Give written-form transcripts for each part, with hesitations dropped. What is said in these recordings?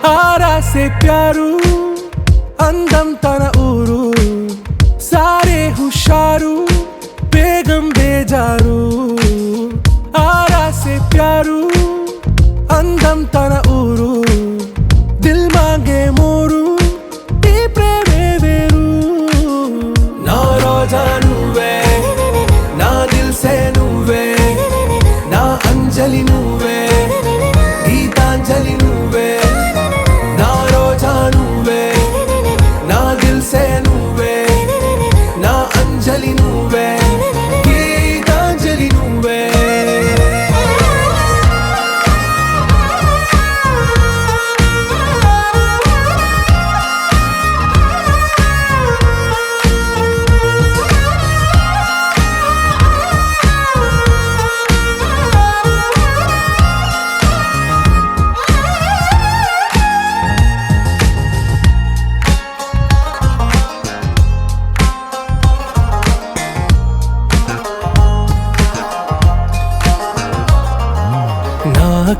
आरा से प्यारू अंदम तन ऊरू सारे हुशारू बेगम बेजारू आरा से प्यारू अंदम तन ऊरू दिल मांगे मोरू ఈ ప్రేమే వేరు నా రోజా నువ్వే నా దిల్ సే నువ్వే నా అంజలి నువ్వే గీతాంజలి నువ్వే నా రోజా నువ్వే నా దిల్ సే నువ్వే నా అంజలి నువ్వే గీతాంజలి నువ్వే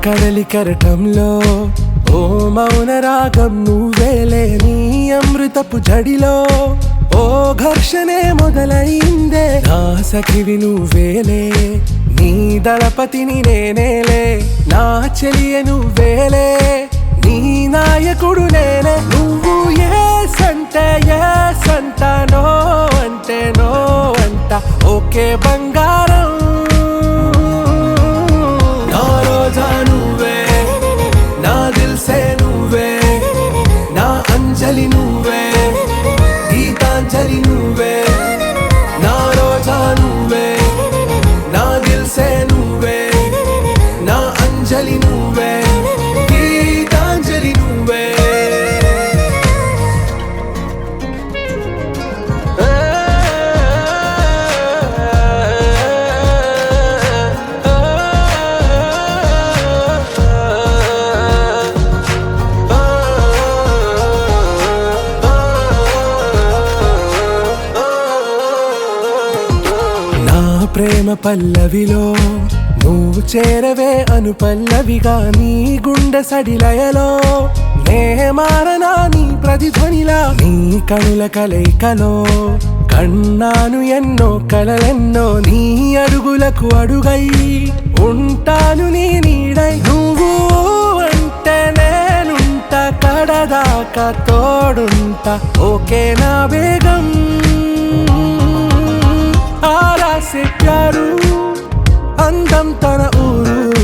కడలి కరటంలో ఓ మౌన రాగం నువ్వేలే నీ అమృతపు జడిలో ఓ ఘర్షణే మొదలైందే నా సఖివి నువ్వేలే నీ దళపతిని నేనేలే నా చెలియ నువ్వేలే నీ నాయకుడు నేనే నువ్వు ఏ సంట నో అంటే నో అంట ఓకే బంగారం నువ్వే నా దిల్ సే నువ్వే నా అంజలి నువ్వే గీతాంజలి నువ్వే నా రోజా నువ్వే నా దిల్ సే నువ్వే నా అంజలి నువ్వే గీతాంజలి నువ్వే ప్రేమ పల్లవిలో నువ్వు చేరవే అను పల్లవిగా నీ గుండె సడిలయలో నే మారనా నీ ప్రతిధ్వనిలా నీ కనుల కలయికలో కన్నాను ఎన్నో కలలెన్నో నీ అడుగులకు అడుగై ఉంటాను నీ నీడై నువ్వు అంటే నేనుంట కడదాకా తోడుంట ఓకే నా బేగం आरा से प्यारू अंदम तन ऊरू